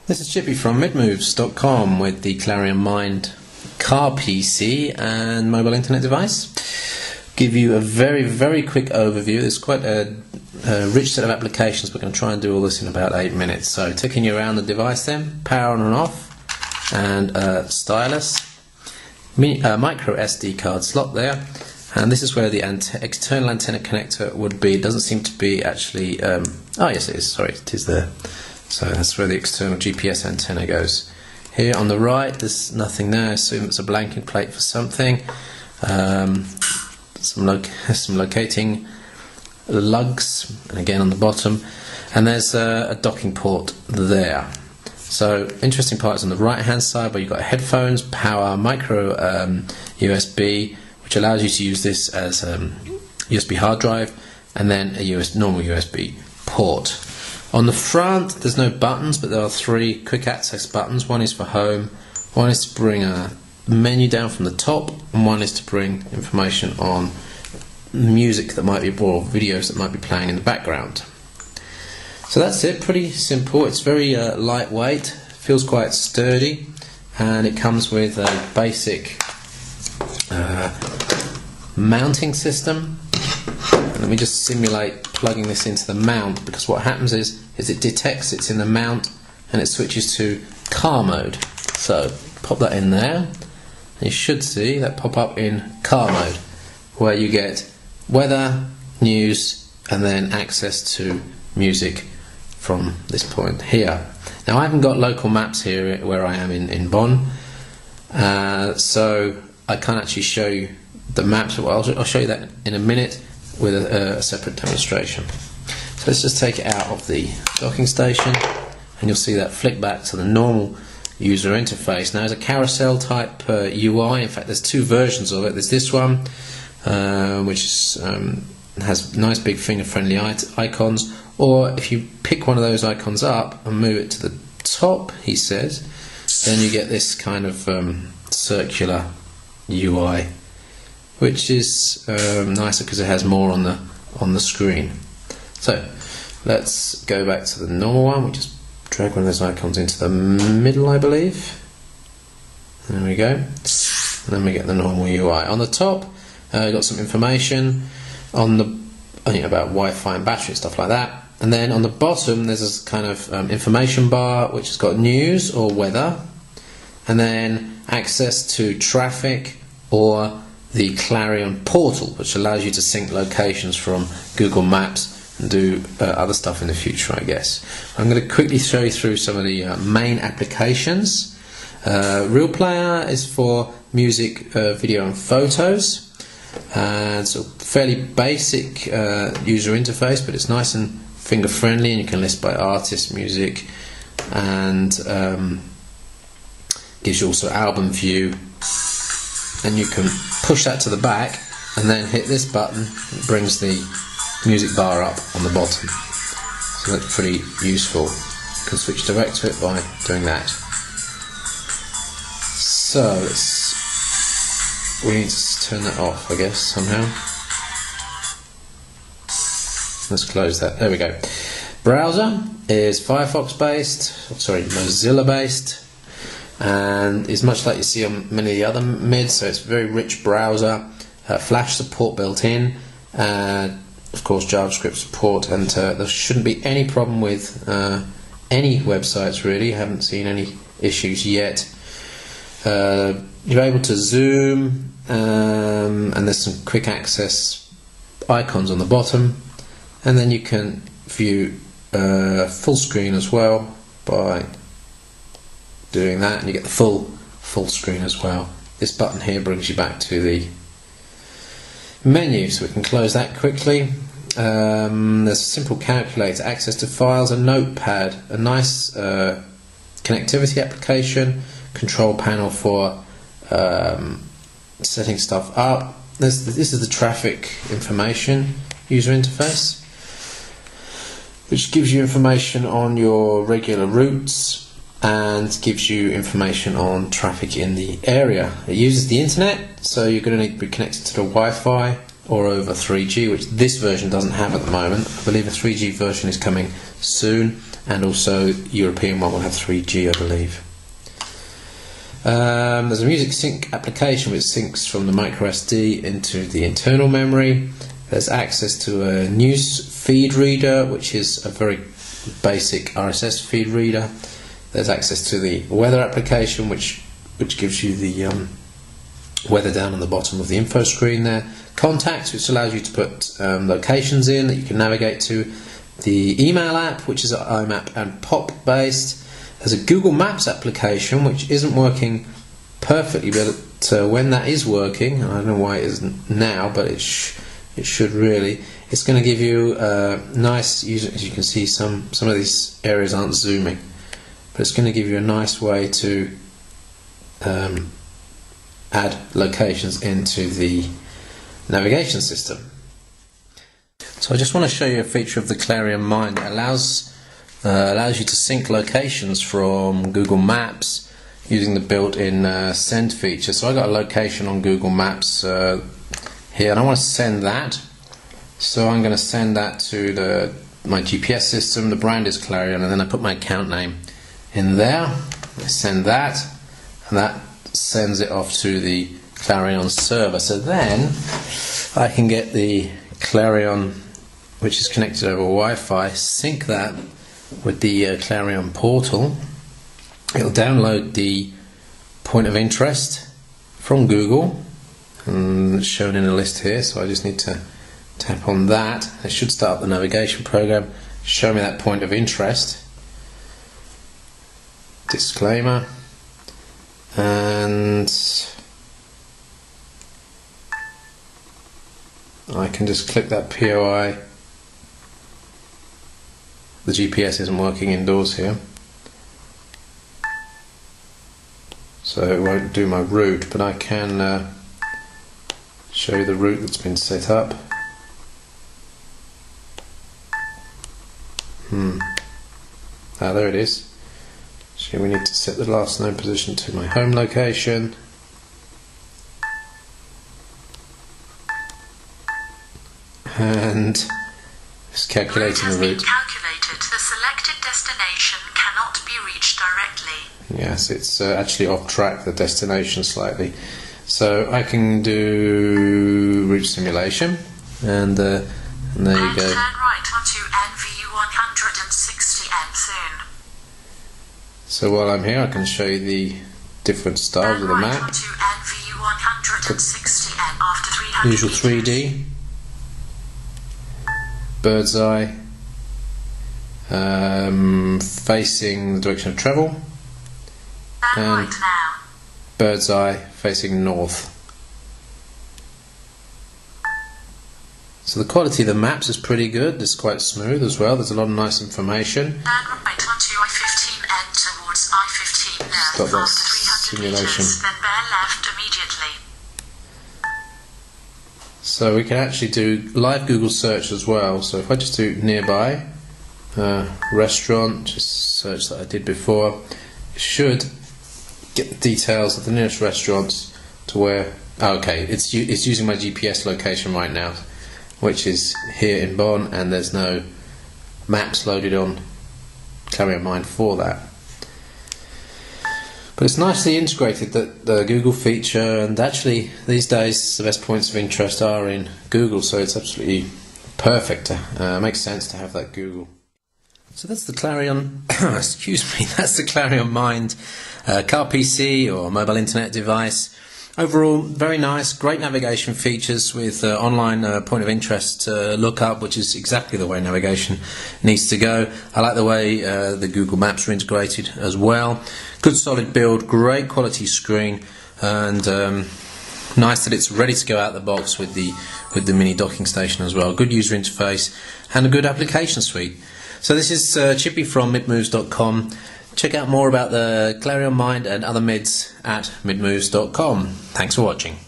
This is Chippy from midmoves.com with the ClarionMinD car PC and mobile internet device. Give you a very quick overview. There's quite a rich set of applications. We're going to try and do all this in about 8 minutes. So taking you around the device then, power on and off, and stylus, micro SD card slot there, and this is where the external antenna connector would be. It doesn't seem to be actually, oh yes it is, sorry, it is there. So that's where the external GPS antenna goes. Here on the right there's nothing there. I assume it's a blanking plate for something. Some locating lugs, and again on the bottom, and there's a docking port there. So interesting parts on the right hand side where you've got headphones, power, micro USB, which allows you to use this as USB hard drive, and then a normal USB port. On the front there's no buttons, but there are 3 quick access buttons. One is for home, one is to bring a menu down from the top, and one is to bring information on music that might be, or videos that might be playing in the background. So that's it, pretty simple. It's very lightweight, feels quite sturdy, and it comes with a basic mounting system. And let me just simulate plugging this into the mount, because what happens is it detects it's in the mount and it switches to car mode. So pop that in there, and you should see that pop up in car mode, where you get weather, news, and then access to music from this point here. Now I haven't got local maps here where I am in Bonn, so I can't actually show you the maps. Well, I'll show you that in a minute with a separate demonstration. So let's just take it out of the docking station, and you'll see that flick back to the normal user interface. Now there's a carousel type UI. In fact there's 2 versions of it. There's this one which is, has nice big finger friendly icons, or if you pick one of those icons up and move it to the top, he says, then you get this kind of circular UI, which is nicer because it has more on the screen. So let's go back to the normal one. We just drag one of those icons into the middle, I believe. There we go. And then we get the normal UI. On the top, we've got some information on the about Wi-Fi and battery and stuff like that. And then on the bottom, there's this kind of information bar which has got news or weather, and then access to traffic or the Clarion portal, which allows you to sync locations from Google Maps and do other stuff in the future, I guess. I'm going to quickly show you through some of the main applications. Real Player is for music, video and photos, and so fairly basic user interface, but it's nice and finger friendly, and you can list by artist, music, and gives you also album view, and you can push that to the back and then hit this button. It brings the music bar up on the bottom, so that's pretty useful. You can switch direct to it by doing that. So we need to turn that off, I guess, somehow. Let's close that. There we go. Browser is Firefox based, sorry, Mozilla based, and is much like you see on many of the other mids. So it's a very rich browser, Flash support built in, of course JavaScript support, and there shouldn't be any problem with any websites really. I haven't seen any issues yet. You're able to zoom, and there's some quick access icons on the bottom, and then you can view full screen as well by doing that, and you get the full screen as well. This button here brings you back to the menu, so we can close that quickly. There's a simple calculator, access to files, a notepad, a nice connectivity application, control panel for setting stuff up. This is the traffic information user interface, which gives you information on your regular routes and gives you information on traffic in the area. It uses the internet, so you're going to need to be connected to the Wi-Fi or over 3G, which this version doesn't have at the moment. I believe a 3G version is coming soon, and also European one will have 3G, I believe. There's a music sync application which syncs from the microSD into the internal memory. There's access to a news feed reader, which is a very basic RSS feed reader. There's access to the weather application, which gives you the weather down on the bottom of the info screen there. Contacts, which allows you to put locations in that you can navigate to. The email app, which is IMAP and POP based. There's a Google Maps application, which isn't working perfectly, but when that is working, I don't know why it isn't now, but it should really. It's going to give you a nice user. As you can see, some of these areas aren't zooming, but it's going to give you a nice way to add locations into the navigation system. So I just want to show you a feature of the ClarionMinD. It allows you to sync locations from Google Maps using the built-in send feature. So I got a location on Google Maps here, and I want to send that. So I'm going to send that to my GPS system. The brand is Clarion, and then I put my account name in there. I send that, and that sends it off to the Clarion server. So then I can get the Clarion, which is connected over Wi-Fi, sync that with the Clarion portal. It'll download the point of interest from Google, and it's shown in a list here, so I just need to tap on that. It should start the navigation program, show me that point of interest. Disclaimer, and I can just click that POI. The GPS isn't working indoors here, so it won't do my route, but I can show you the route that's been set up. There it is. So we need to set the last known position to my home location. And it's calculating the route. The selected destination cannot be reached directly. Yes, it's actually off track, the destination, slightly. So I can do route simulation, and there you go. Turn right onto NV 160M soon. So while I'm here, I can show you the different styles of the map. Onto NV 160M after 300 Usual 3D, bird's eye, facing the direction of travel, and right now. bird's eye facing north. So the quality of the maps is pretty good. It's quite smooth as well. There's a lot of nice information. Turn right onto I-15N towards I-15 now. Stop that after 300 simulation. meters, then bear left immediately. So we can actually do live Google search as well. So if I just do nearby restaurant, just search that I did before, it should get the details of the nearest restaurants to where. Okay, it's using my GPS location right now, which is here in Bonn, and there's no maps loaded on ClarionMinD for that. But it's nicely integrated, that the Google feature, and actually these days the best points of interest are in Google, so it's absolutely perfect. Makes sense to have that Google. So that's the Clarion, excuse me, that's the ClarionMinD car PC or mobile internet device. Overall, very nice, great navigation features with online point of interest lookup, which is exactly the way navigation needs to go. I like the way the Google Maps are integrated as well. Good solid build, great quality screen, and nice that it's ready to go out the box with the mini docking station as well. Good user interface and a good application suite. So this is Chippy from midmoves.com. Check out more about the ClarionMinD and other mids at midmoves.com. Thanks for watching.